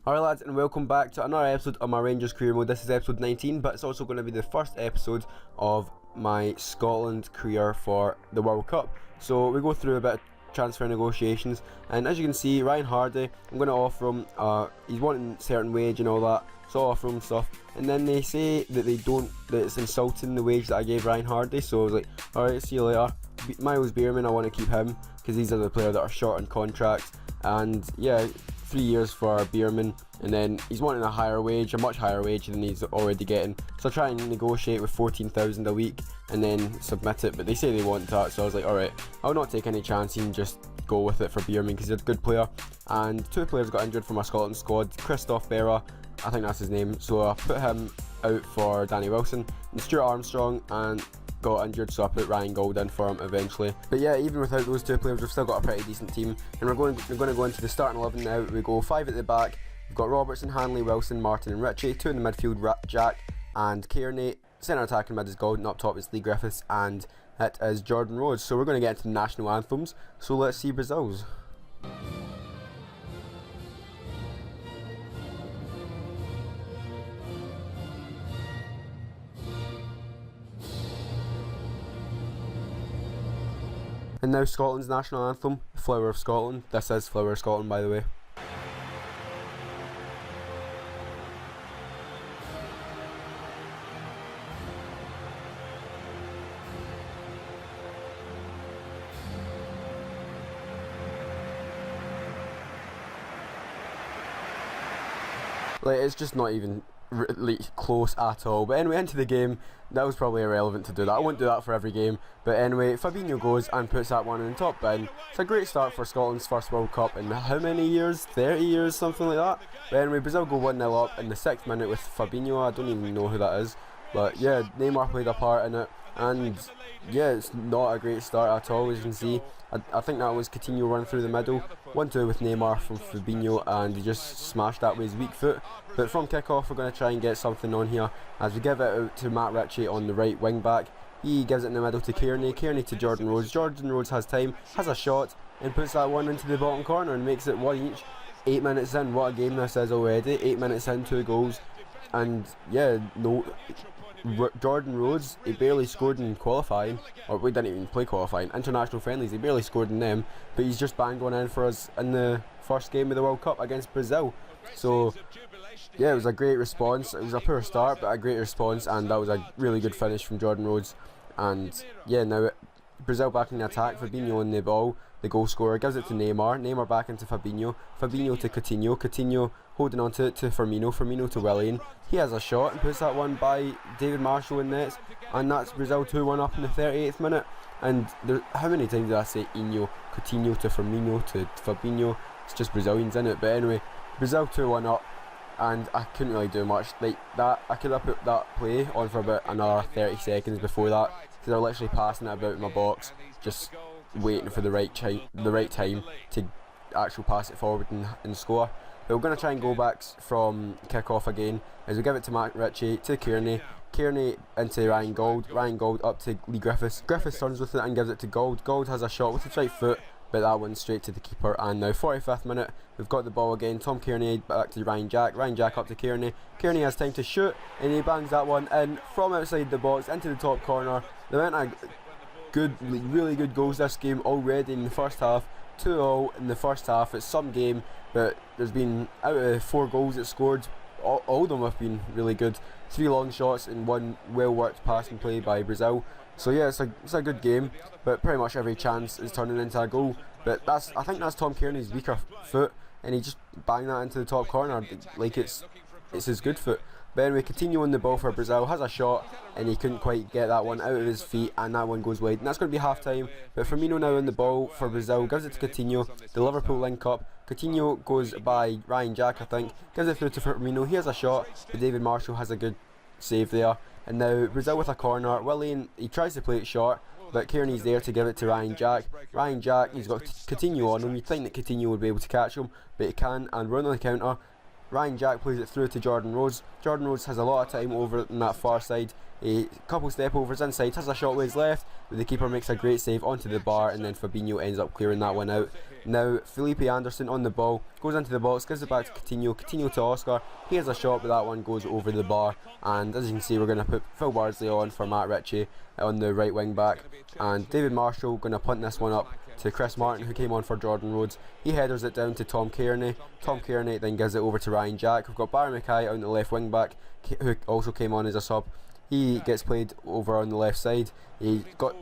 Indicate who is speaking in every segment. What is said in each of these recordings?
Speaker 1: Alright lads, and welcome back to another episode of my Rangers career mode. This is episode 19, but it's also going to be the first episode of my Scotland career for the World Cup. So we go through a bit of transfer negotiations, and as you can see, Ryan Hardy, I'm going to offer him, he's wanting a certain wage and all that, so I'll offer him stuff, and then they say that that it's insulting the wage that I gave Ryan Hardy, so I was like, alright, see you later. Miles Bierman, I want to keep him, because these are the players that are short on contracts, and yeah, 3 years for Bierman, and then he's wanting a higher wage, a much higher wage than he's already getting, so I try and negotiate with 14,000 a week and then submit it, but they say they want that, so I was like, alright, I'll not take any chance and just go with it for Bierman because he's a good player. And two players got injured from our Scotland squad, Christoph Berra, I think that's his name, so I put him out for Danny Wilson, and Stuart Armstrong and got injured, so I put Ryan Gold in for him eventually. But yeah, even without those two players, we've still got a pretty decent team, and we're going to go into the starting 11 now. We go 5 at the back. We've got Robertson, Hanley, Wilson, Martin and Ritchie. 2 in the midfield, Jack and Kearney. Centre attacking mid is Gold, and up top is Lee Griffiths, and it is Jordan Rhodes. So we're going to get into the national anthems, so let's see Brazil's. And now Scotland's national anthem, Flower of Scotland. This is Flower of Scotland, by the way. Like, it's just not even really close at all. But anyway, into the game, that was probably irrelevant to do that. I won't do that for every game. But anyway, Fabinho goes and puts that one in the top bin. It's a great start for Scotland's first World Cup in how many years? 30 years, something like that. But anyway, Brazil go 1-0 up in the 6th minute with Fabinho. I don't even know who that is. But yeah, Neymar played a part in it. And yeah, it's not a great start at all, as you can see. I think that was Coutinho running through the middle. 1-2 with Neymar from Fabinho, and he just smashed that with his weak foot. But from kick-off, we're going to try and get something on here as we give it out to Matt Ritchie on the right wing back. He gives it in the middle to Kearney, Kearney to Jordan Rhodes. Jordan Rhodes has time, has a shot, and puts that one into the bottom corner and makes it 1 each. 8 minutes in, what a game this is already. 8 minutes in, 2 goals. And yeah, Jordan Rhodes, he barely scored in qualifying, or we didn't even play qualifying, international friendlies, he barely scored in them, but he's just banged one in for us in the first game of the World Cup against Brazil. So yeah, it was a great response. It was a poor start, but a great response, and that was a really good finish from Jordan Rhodes. And yeah, now Brazil back in the attack, Fabinho on the ball, the goal scorer gives it to Neymar, Neymar back into Fabinho, Fabinho to Coutinho, Coutinho holding on to it to Firmino, Firmino to Willian. He has a shot and puts that one by David Marshall in nets, and that's Brazil 2-1 up in the 38th minute. And how many times did I say Coutinho to Firmino to Fabinho? It's just Brazilians in it. But anyway, Brazil 2-1 up, and I couldn't really do much like that. I could have put that play on for about another 30 seconds before that, because I was literally passing it about in my box, just waiting for the right time to actually pass it forward and score. But we're going to try and go back from kick-off again as we give it to Matt Ritchie, to Kearney, Kearney into Ryan Gold, Ryan Gold up to Lee Griffiths, Griffiths turns with it and gives it to Gold, Gold has a shot with his right foot, but that one straight to the keeper. And now 45th minute, we've got the ball again, Tom Kearney back to Ryan Jack up to Kearney, Kearney has time to shoot and he bangs that one in from outside the box into the top corner. They went a really good goals this game already in the first half. 2-0 in the first half. It's some game, but there's been, out of 4 goals it scored, all of them have been really good. 3 long shots and 1 well worked pass and play by Brazil. So yeah, it's a good game, but pretty much every chance is turning into a goal. But I think that's Tom Kearney's weaker foot, and he just banged that into the top corner like it's his good foot. But anyway, Coutinho on the ball for Brazil, has a shot and he couldn't quite get that one out of his feet, and that one goes wide, and that's going to be half time. But Firmino now on the ball for Brazil, gives it to Coutinho, the Liverpool link up. Coutinho goes by Ryan Jack, I think, gives it through to Firmino, he has a shot, but David Marshall has a good save there. And now Brazil with a corner, Willian, he tries to play it short, but Kearney's there to give it to Ryan Jack. Ryan Jack, he's got Coutinho on him, you'd think that Coutinho would be able to catch him, but he can, and we're on the counter. Ryan Jack plays it through to Jordan Rhodes. Jordan Rhodes has a lot of time over on that far side. A couple step overs inside, has a shot with his left, but the keeper makes a great save onto the bar, and then Fabinho ends up clearing that one out. Now Felipe Anderson on the ball, goes into the box, gives it back to Coutinho, Coutinho to Oscar. He has a shot, but that one goes over the bar. And as you can see, we're going to put Phil Bardsley on for Matt Ritchie on the right wing back, and David Marshall going to punt this one up to Chris Martin, who came on for Jordan Rhodes. He headers it down to Tom Kearney. Tom Kearney then gives it over to Ryan Jack. We've got Barry Mackay on the left wing back, who also came on as a sub. He gets played over on the left side. He got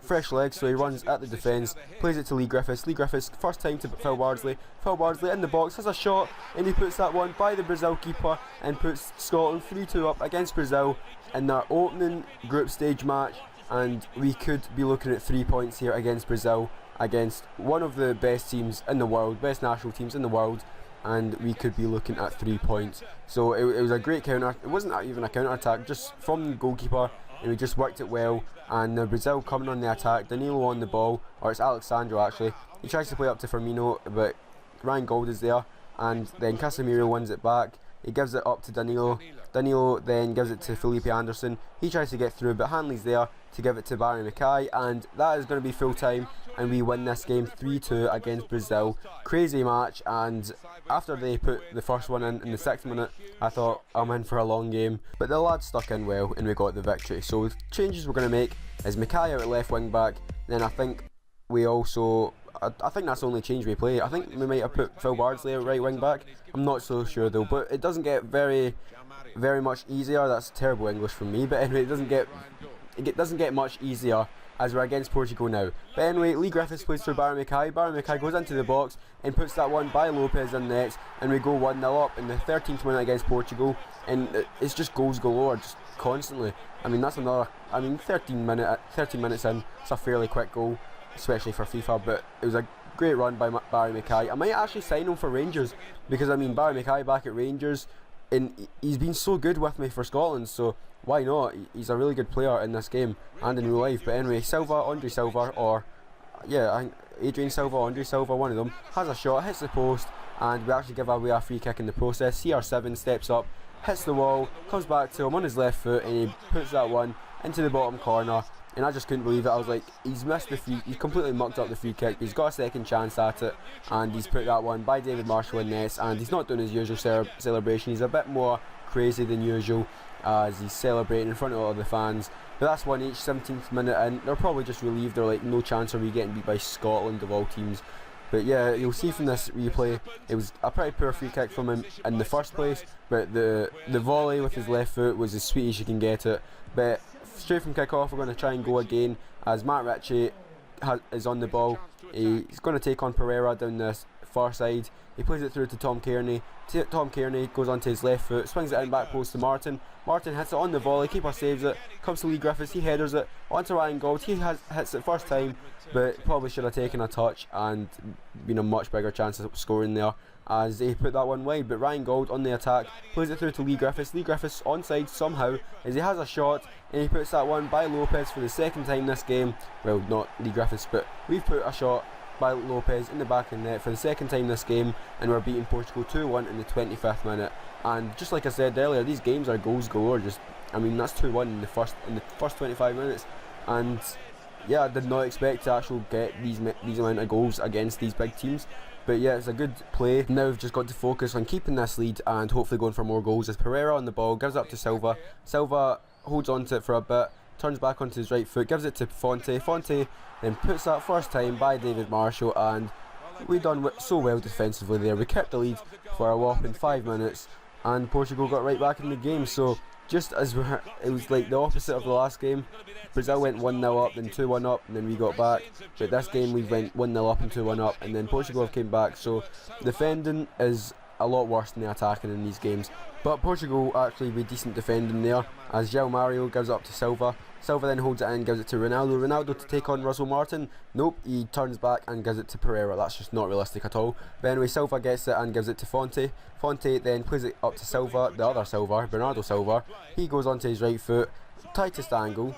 Speaker 1: fresh legs, so he runs at the defence, plays it to Lee Griffiths. Lee Griffiths, first time to Phil Bardsley. Phil Bardsley in the box, has a shot, and he puts that one by the Brazil keeper and puts Scotland 3-2 up against Brazil in their opening group stage match. And we could be looking at 3 points here against Brazil, against one of the best teams in the world, best national teams in the world, and we could be looking at 3 points. So it was a great counter. It wasn't even a counter attack, just from the goalkeeper, and we just worked it well. And Brazil coming on the attack, Danilo on the ball, or it's Alexandro actually. He tries to play up to Firmino, but Ryan Gold is there, and then Casemiro wins it back. He gives it up to Danilo. Danilo then gives it to Felipe Anderson. He tries to get through, but Hanley's there to give it to Barry Mackay, and that is going to be full time, and we win this game 3-2 against Brazil. Crazy match, and after they put the first one in the 6th minute, I thought I'm in for a long game, but the lads stuck in well and we got the victory. So the changes we're going to make is Mackay out at left wing back, then I think we also, I think that's the only change we play. I think we might have put Phil Bardsley at right wing back. I'm not so sure though, but it doesn't get very much easier. That's terrible English from me, but anyway, it doesn't get much easier as we're against Portugal now. But anyway, Lee Griffiths plays through Barry Mackay. Barry Mackay goes into the box and puts that one by Lopez in net, and we go 1-0 up in the 13th minute against Portugal, and it's just goals galore, just constantly. I mean, that's another, 13 minutes in, it's a fairly quick goal, especially for FIFA, but it was a great run by Barry Mackay. I might actually sign him for Rangers, because Barry Mackay back at Rangers, and he's been so good with me for Scotland, so why not? He's a really good player in this game and in real life. But anyway, Andre Silva, or yeah, I think Adrian Silva, Andre Silva, one of them, has a shot, hits the post, and we actually give away a free kick in the process. CR7 steps up, hits the wall, comes back to him on his left foot, and he puts that one into the bottom corner. And I just couldn't believe it. I was like, he's completely mucked up the free kick, but he's got a second chance at it, and he's put that one by David Marshall in nets, and he's not doing his usual celebration. He's a bit more crazy than usual as he's celebrating in front of all the fans. But that's one each, 17th minute, and they're probably just relieved. They're like, no chance of we getting beat by Scotland of all teams. But yeah, you'll see from this replay, it was a pretty poor free kick from him in the first place, but the volley with his left foot was as sweet as you can get it. But straight from kick-off, we're going to try and go again as Matt Ritchie is on the ball. He's going to take on Pereira down this far side. He plays it through to Tom Kearney. Tom Kearney goes onto his left foot, swings it in back post to Martin. Martin hits it on the volley, keeper saves it, comes to Lee Griffiths, he headers it onto Ryan Gold. He hits it first time, but probably should have taken a touch and been a much bigger chance of scoring there, as he put that one wide. But Ryan Gold on the attack plays it through to Lee Griffiths. Lee Griffiths onside somehow, as he has a shot, and he puts that one by Lopez for the second time this game. Well, not Lee Griffiths, but we've put a shot by Lopez in the back of the net for the second time this game, and we're beating Portugal 2-1 in the 25th minute. And just like I said earlier, these games are goals galore. That's 2-1 in the first 25 minutes, and yeah, I did not expect to actually get these amount of goals against these big teams. But yeah, it's a good play. Now we've just got to focus on keeping this lead and hopefully going for more goals. As Pereira on the ball, gives it up to Silva. Silva holds on to it for a bit, turns back onto his right foot, gives it to Fonte. Fonte then puts that first time by David Marshall, and we done so well defensively there. We kept the lead for a whopping 5 minutes, and Portugal got right back in the game. So just as it was like the opposite of the last game. Brazil went 1-0 up, then 2-1 up, and then we got back. But this game we went 1-0 up and 2-1 up, and then Portugal came back. So defending is a lot worse than the attacking in these games. But Portugal actually with decent defending there, as João Mario gives it up to Silva. Silva then holds it in, gives it to Ronaldo. Ronaldo to take on Russell Martin. Nope, he turns back and gives it to Pereira. That's just not realistic at all. But anyway, Silva gets it and gives it to Fonte. Fonte then plays it up to Silva, the other Silva, Bernardo Silva. He goes onto his right foot, tightest angle,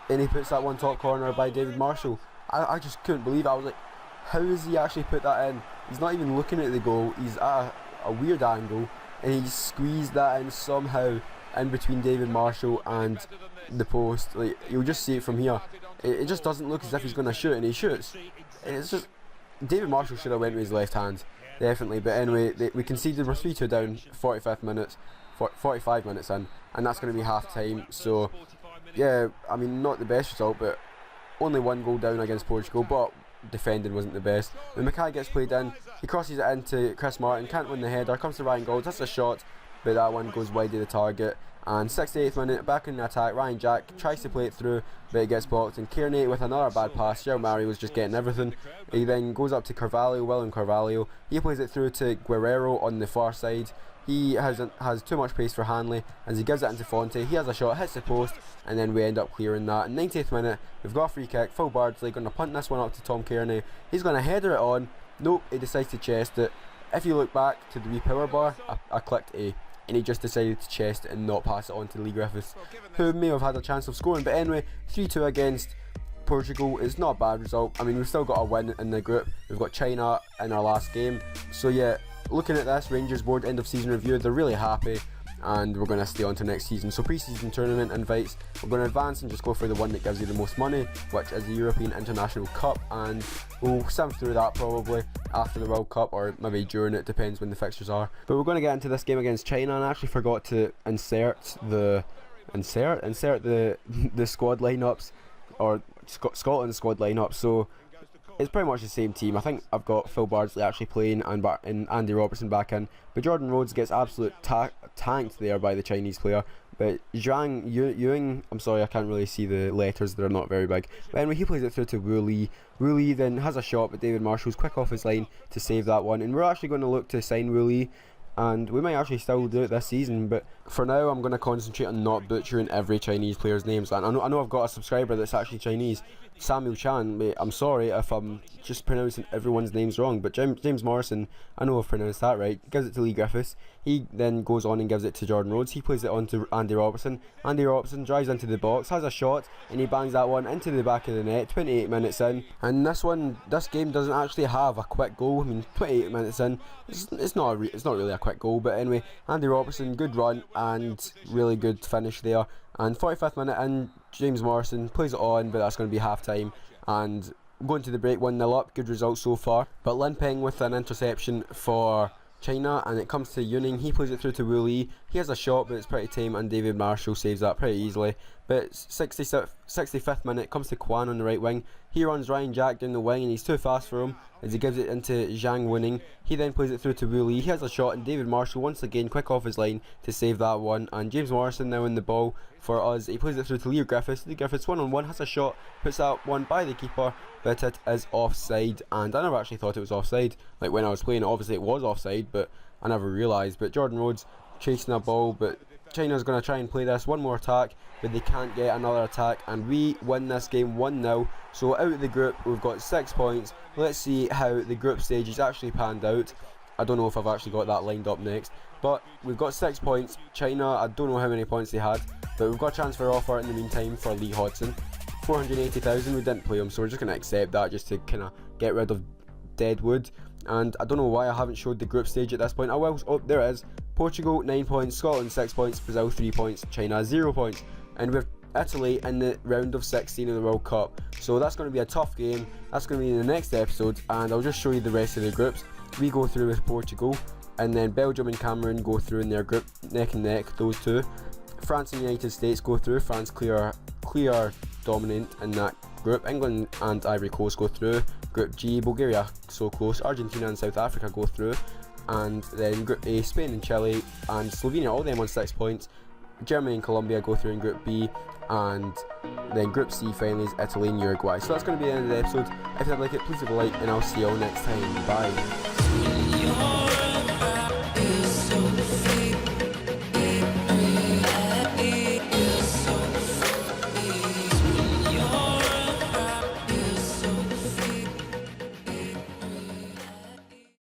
Speaker 1: and he puts that one top corner by David Marshall. I just couldn't believe it. I was like, how has he actually put that in? He's not even looking at the goal. He's at a weird angle, and he squeezed that in somehow in between David Marshall and the post. Like, you'll just see it from here. It just doesn't look as if he's going to shoot, and he shoots. And it's just, David Marshall should have went with his left hand, definitely. But anyway, we conceded. We're 3-2 down, 45 minutes in, and that's going to be half time. So yeah, I mean, not the best result, but only 1 goal down against Portugal, but defending wasn't the best. When Mackay gets played in, he crosses it into Chris Martin, can't win the header, comes to Ryan Gold, that's a shot, but that one goes wide of the target. And 68th minute, back in the attack, Ryan Jack tries to play it through, but it gets blocked, and Kearney with another bad pass. Gerald Murray was just getting everything. He then goes up to Carvalho, William Carvalho, he plays it through to Guerrero on the far side. He has too much pace for Hanley, as he gives it into Fonte. He has a shot, hits the post, and then we end up clearing that. In 90th minute, we've got a free kick. Phil Bardsley going to punt this one up to Tom Kearney. He's going to header it on. Nope, he decides to chest it. If you look back to the wee power bar, I clicked A, and he just decided to chest it and not pass it on to Lee Griffiths, who may have had a chance of scoring. But anyway, 3-2 against Portugal is not a bad result. I mean, we've still got a win in the group. We've got China in our last game. So yeah, looking at this, Rangers board end of season review, they're really happy, and we're going to stay on to next season. So pre-season tournament invites, we're going to advance and just go for the one that gives you the most money, which is the European International Cup, and we'll sim through that probably after the World Cup, or maybe during it, depends when the fixtures are. But we're going to get into this game against China, and I actually forgot to insert the squad lineups, or Scotland's squad lineup. So it's pretty much the same team. I think I've got Phil Bardsley actually playing and Andy Robertson back in, but Jordan Rhodes gets absolute tanked there by the Chinese player. But Zhang Yuing, I'm sorry, I can't really see the letters, they're not very big. But anyway, he plays it through to Wu Li. Wu Li then has a shot, but David Marshall's quick off his line to save that one. And we're actually going to look to sign Wu Li, and we might actually still do it this season, but for now I'm going to concentrate on not butchering every Chinese player's names. And I know I've got a subscriber that's actually Chinese, Samuel Chan, mate, I'm sorry if I'm just pronouncing everyone's names wrong, but James Morrison, I know I've pronounced that right, gives it to Lee Griffiths. He then goes on and gives it to Jordan Rhodes. He plays it on to Andy Robertson. Andy Robertson drives into the box, has a shot, and he bangs that one into the back of the net. 28 minutes in, and this game doesn't actually have a quick goal. I mean, 28 minutes in, it's not really a quick goal, but anyway, Andy Robertson, good run and really good finish there. And 45th minute in, James Morrison plays it on, but that's going to be half time, and going to the break 1-0 up. Good result so far. But Lin Peng with an interception for China, and it comes to Yuning. He plays it through to Wu Li. He has a shot, but it's pretty tame, and David Marshall saves that pretty easily. But 65th minute, comes to Kwan on the right wing. He runs Ryan Jack down the wing, and he's too fast for him as he gives it into Zhang Winning. He then plays it through to Wu Li. He has a shot, and David Marshall once again quick off his line to save that one. And James Morrison now in the ball for us. He plays it through to Lee Griffiths. Lee Griffiths 1-on-1, has a shot, puts that one by the keeper, but it is offside. And I never actually thought it was offside. Like when I was playing it, obviously it was offside, but I never realised. But Jordan Rhodes chasing a ball, but China's going to try and play this one more attack, but they can't get another attack, and we win this game 1-0. So out of the group, we've got 6 points. Let's see how the group stage is actually panned out. I don't know if I've actually got that lined up next, but we've got 6 points. China, I don't know how many points they had, but we've got a transfer offer in the meantime for Lee Hodson, 480,000. We didn't play him, so we're just going to accept that just to kind of get rid of Deadwood. And I don't know why I haven't showed the group stage at this point. I will. Oh, there it is. Portugal 9 points, Scotland 6 points, Brazil 3 points, China 0 points, and we've Italy in the round of 16 of the World Cup. So that's going to be a tough game. That's going to be in the next episode, and I'll just show you the rest of the groups. We go through with Portugal, and then Belgium and Cameroon go through in their group, neck and neck, those two. France and United States go through. France clear dominant in that group. England and Ivory Coast go through. Group G, Bulgaria so close. Argentina and South Africa go through. And then Group A, Spain and Chile and Slovenia, all them on 6 points. Germany and Colombia go through in Group B, and then Group C finally is Italy and Uruguay. So that's going to be the end of the episode. If you'd like it, please leave a like, and I'll see you all next time. Bye.